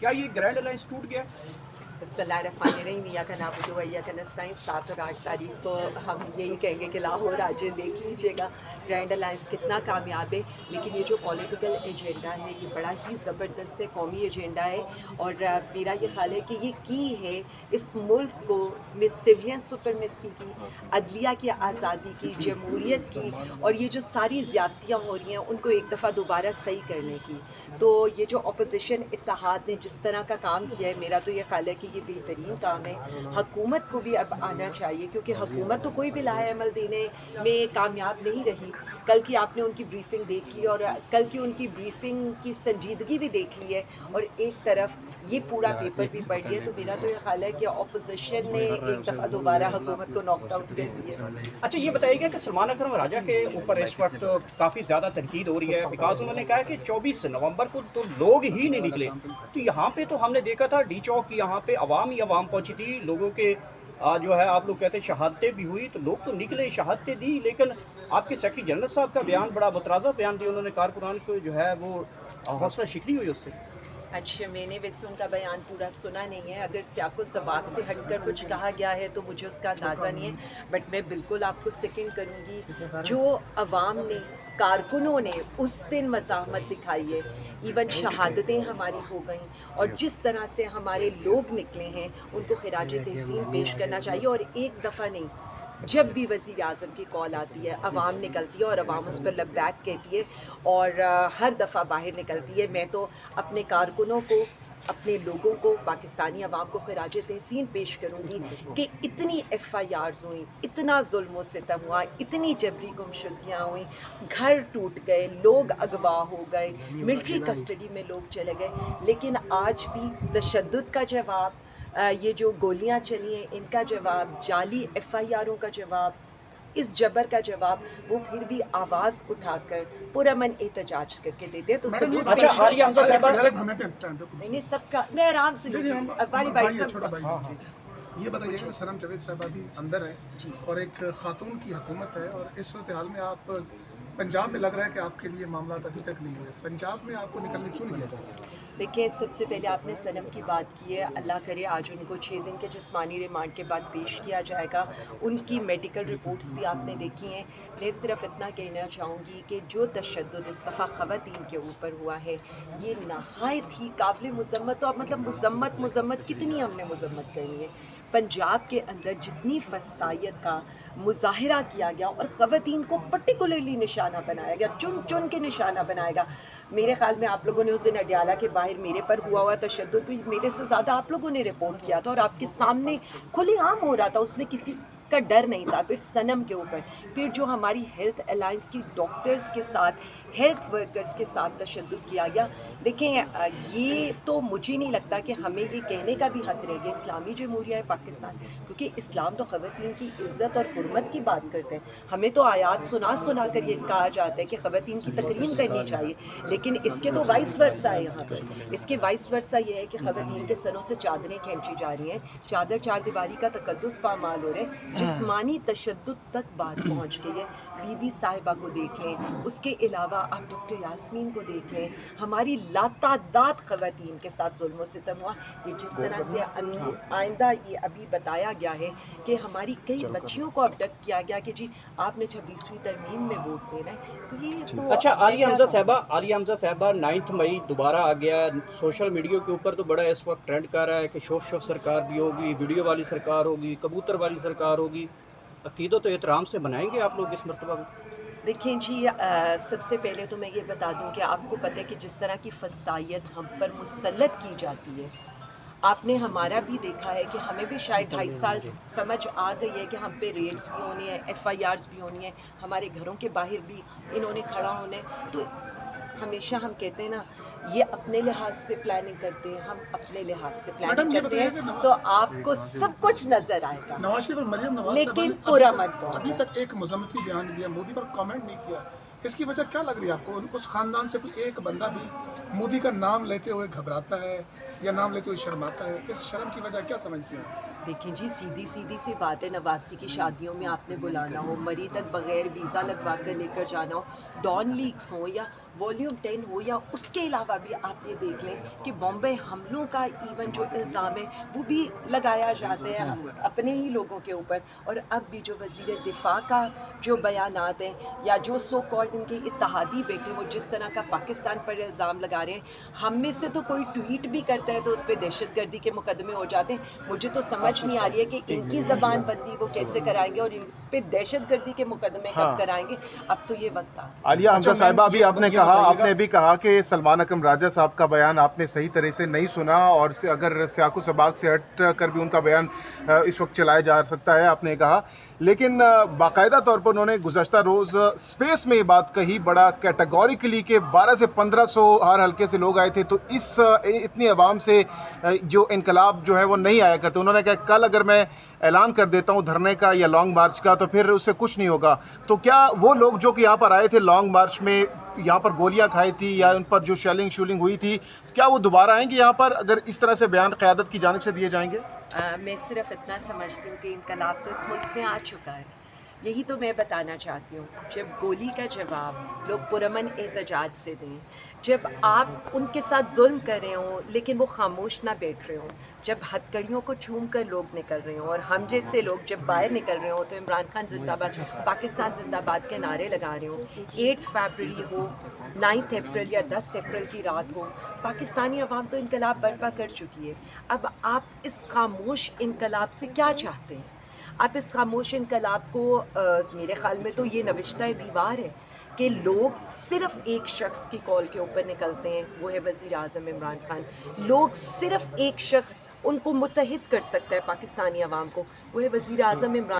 क्या ये grand alliance टूट गया? बिस्मिल्लाहिर्रहमानिर्रहीम, इय्याका नअबुदु व इय्याका नस्तईन। 7 और 8 तारीख को हम यही कहेंगे कि लाहौर आजे देख लीजिएगा ग्रैंड अलायंस कितना कामयाब है। लेकिन ये जो पॉलिटिकल एजेंडा है ये बड़ा ही ज़बरदस्त है, कौमी एजेंडा है। और मेरा ये ख्याल है कि ये की है इस मुल्क को में सिविलियन सुपरमेसी की, अदलिया की आज़ादी की, जमहूरियत की, और ये जो सारी ज़्यादतियाँ हो रही हैं उनको एक दफ़ा दोबारा सही करने की। तो ये जो अपोजिशन इत्तेहाद ने जिस तरह का काम किया है, मेरा तो ये ख्याल है कि ये बेहतरीन काम है। हुकूमत को भी अब आना चाहिए, क्योंकि हुकूमत तो कोई भी लाहे अमल देने में कामयाब नहीं रही। कल की आपने उनकी ब्रीफिंग देख ली, और कल की उनकी ब्रीफिंग की संजीदगी भी देख ली है, और एक तरफ ये पूरा पेपर भी पढ़ लिया। तो मेरा तो ये ख्याल है कि अपोजिशन ने एक दफ़ा दोबारा हुकूमत को नॉक आउट कर दिया। अच्छा, ये बताइएगा कि सलमान अकरम राजा के ऊपर इस वक्त काफ़ी ज़्यादा तनकीद हो रही है, बिकॉज उन्होंने कहा है कि 24 नवंबर को तो लोग ही नहीं निकले। तो यहाँ पे तो हमने देखा था डी चौक की यहाँ पे अवाम ही अवाम पहुँची थी, लोगों के जो है आप लोग कहते हैं शहादतें भी हुई, तो लोग तो निकले, शहादतें दी, लेकिन आपके सेक्रेटरी जनरल साहब का बयान बड़ा मुतराज़ा बयान दिया उन्होंने, कारकुनान को जो है वो हौसला शिकनी हुई उससे। अच्छा, मैंने वैसे उनका बयान पूरा सुना नहीं है। अगर सियाको सबाक से हटकर कुछ कहा गया है तो मुझे उसका अंदाज़ा नहीं है, बट मैं बिल्कुल आपको सेकंड करूँगी। जो अवाम ने, कारकुनों ने उस दिन मज़ाहमत दिखाई है, इवन शहादतें हमारी हो गई, और जिस तरह से हमारे लोग निकले हैं उनको खिराज तहसीन पेश करना चाहिए। और एक दफ़ा नहीं, जब भी वज़ीर आज़म की कॉल आती है अवाम निकलती है और अवाम उस पर लबैक कहती है, और हर दफ़ा बाहर निकलती है। मैं तो अपने कारकुनों को, अपने लोगों को, पाकिस्तानी अवाम को खिराज तहसीन पेश करूँगी कि इतनी FIRs हुई, इतना जुल्म सितम हुआ, इतनी जबरी गुमशुदगियाँ हुई, घर टूट गए, लोग अगवा हो गए, मिलिट्री कस्टडी में लोग चले गए, लेकिन आज भी तशद्दुद का जवाब, ये जो गोलियां चली हैं इनका जवाब, जाली FIRों का जवाब, इस जबर का जवाब, वो फिर भी आवाज़ उठाकर पुरअमन एहतजाज करके देते हैं। तो सबूत अच्छा, आलिया हमजा साहबा, नहीं, सबका मैं आराम से वाली भाई सब। ये बताइए कि सनम जावेद साहब अभी अंदर है और एक खातून की हुकूमत है, और इस सूरत हाल में आप पंजाब में लग रहा है कि आपके लिए मामला अभी तक नहीं हुए, पंजाब में आपको निकलने क्यों नहीं दिया जा रहा? देखिए, सबसे पहले आपने सनम की बात की है, अल्लाह करे आज उनको 6 दिन के जिस्मानी रिमांड के बाद पेश किया जाएगा। उनकी मेडिकल रिपोर्ट्स भी आपने देखी हैं। मैं सिर्फ इतना कहना चाहूँगी कि जो तशद्दुद इस दफ़ा ख़वातीन के ऊपर हुआ है ये नहायत ही काबिल मज़म्मत। तो अब मतलब मज़म्मत कितनी हमने मज़म्मत करनी है। पंजाब के अंदर जितनी फस्तायत का मुज़ाहिरा किया गया और ख़वातीन को पर्टिकुलरली निशाना बनाया गया, चुन चुन के निशाना बनाया गया। मेरे ख़्याल में आप लोगों ने उस दिन अडियाला के बाहर मेरे पर हुआ तशद्दुद भी मेरे से ज़्यादा आप लोगों ने रिपोर्ट किया था, और आपके सामने खुलेआम हो रहा था, उसमें किसी का डर नहीं था। फिर सनम के ऊपर, फिर जो हमारी हेल्थ अलायंस की डॉक्टर्स के साथ, हेल्थ वर्कर्स के साथ तशद्दुद किया गया। देखें, ये तो मुझे नहीं लगता कि हमें ये कहने का भी हक़ रह गया इस्लामी जमहूरिया है पाकिस्तान, क्योंकि इस्लाम तो ख़वातीन की इज़्ज़त और हुर्मत की बात करते हैं। हमें तो आयात सुना कर ये कहा जाता है कि ख़वातीन की तकरीम करनी चाहिए, लेकिन इसके तो वाइस वर्सा है। यहाँ पर इसके वाइस वर्सा ये है कि ख़वातीन के सरों से चादरें खींची जा रही हैं, चादर चार दीवारी का तकद्दुस पामाल हो रहा है, जिस्मानी तशद्दुद तक बात पहुँच गई है। बीबी साहिबा को देख लें, उसके अलावा आप डॉक्टर यास्मीन को देख लें, हमारी लातादाद ख़वातीन के साथ जुल्म सितम हुआ। ये जिस तरह से आइंदा ये अभी बताया गया है कि हमारी कई बच्चियों को अबडक्ट किया गया कि जी आपने 26वीं तरमीम में वोट देना है, तो ये तो। अच्छा, आलिया हमजा साहबा 9 मई दोबारा आ गया, सोशल मीडिया के ऊपर तो बड़ा इस वक्त ट्रेंड कर रहा है कि शोफ सरकार भी होगी, वीडियो वाली सरकार होगी, कबूतर वाली सरकार होगी। अकीदत तो एहतराम से बनाएंगे आप लोग इस मरतबा में? देखिए जी, सबसे पहले तो मैं ये बता दूं कि आपको पता है कि जिस तरह की फस्तायत हम पर मुसल्लत की जाती है, आपने हमारा भी देखा है कि हमें भी शायद 2.5 साल समझ आ गई है कि हम पे रेड्स भी होनी है, FIRs भी होनी है, हमारे घरों के बाहर भी इन्होंने खड़ा होना है। तो हमेशा हम कहते हैं ना, ये अपने लिहाज से प्लानिंग करते हैं, हम अपने लिहाज से प्लानिंग करते हैं, तो आपको सब कुछ नजर आएगा। नवाज शरीफ और मरियम नवाज लेकिन पूरा मत दो। अभी तक एक मुज़म्मती बयान दिया, मोदी पर कमेंट नहीं किया, इसकी वजह क्या लग रही है आपको? उस खानदान से कोई एक बंदा भी मोदी का नाम लेते हुए घबराता है या नाम लेते हुए शर्माता है? इस शर्म की वजह क्या समझती हैं? دیکھیں جی، سیدھی سی بات ہے، نواسی کی شادیوں میں آپ نے بلانا ہو، مری تک بغیر ویزا لگوا کر لے کر جانا ہو، ڈان لیکس ہو یا والیوم 10 ہو، یا اس کے علاوہ بھی آپ یہ دیکھ لیں کہ بامبے حملوں کا ایون جو الزام ہے وہ بھی لگایا جاتا ہے اپنے ہی لوگوں کے اوپر. اور اب بھی جو وزیر دفاع کا جو بیانات ہیں یا جو سو کالڈ ان کے اتحادی بیٹے وہ جس طرح کا پاکستان پر الزام لگا رہے ہیں، ہم میں سے تو کوئی ٹویٹ بھی کرتا ہے تو اس پہ دہشت گردی کے مقدمے ہو جاتے ہیں. مجھے تو سمجھ نہیں آ رہی ہے کہ ان کی زبان بندی وہ کیسے کرائیں گے اور ان پہ دہشت گردی کے مقدمے کب کرائیں گے. اب تو یہ وقت آ گیا. عالیہ حمزہ صاحبہ، ابھی آپ نے بھی کہا کہ سلمان اکرم راجہ صاحب کا بیان آپ نے صحیح طرح سے نہیں سنا، اور اگر سیاق و سباق سے ہٹ کر بھی ان کا بیان اس وقت چلایا جا سکتا ہے، آپ نے کہا، لیکن باقاعدہ طور پر انہوں نے گزشتہ روز اسپیس میں یہ بات کہی بڑا کیٹیگوریکلی کہ 1200 سے 1500 ہر حلقے سے لوگ آئے تھے، تو اس اتنی عوام سے جو انقلاب جو ہے وہ نہیں آیا کرتے. انہوں نے کہا کل اگر میں اعلان کر دیتا ہوں دھرنے کا یا لانگ مارچ کا تو پھر اس سے کچھ نہیں ہوگا. تو کیا وہ لوگ جو کہ یہاں پر آئے تھے لانگ مارچ میں، یہاں پر گولیاں کھائی تھی یا ان پر جو شیلنگ ہوئی تھی، کیا وہ دوبارہ آئیں گے یہاں پر اگر اس طرح سے بیان قیادت کی جانب سے دیے جائیں گے؟ میں صرف اتنا سمجھتی ہوں کہ انقلاب تو اس ملک میں آ چکا ہے. یہی تو میں بتانا چاہتی ہوں. جب گولی کا جواب لوگ پرامن احتجاج سے دیں، جب آپ ان کے ساتھ ظلم کر رہے ہوں لیکن وہ خاموش نہ بیٹھ رہے ہوں، جب ہتھکڑیوں کو چوم کر لوگ نکل رہے ہوں اور ہم جیسے لوگ جب باہر نکل رہے ہوں تو عمران خان زندہ باد، پاکستان زندہ باد کے نعرے لگا رہے ہوں، 8 فیبرری ہو، 9 اپریل یا 10 اپریل کی رات ہو، پاکستانی عوام تو انقلاب برپا کر چکی ہے. اب آپ اس خاموش انقلاب سے کیا چاہتے ہیں؟ آپ اس خاموش انقلاب کو میرے خیال میں تو یہ نوشتہ دیوار ہے کہ لوگ صرف ایک شخص کی کال کے اوپر نکلتے ہیں، وہ ہے وزیر اعظم عمران خان. لوگ صرف ایک شخص ان کو متحد کر سکتا ہے پاکستانی عوام کو، وہ ہے وزیر اعظم عمران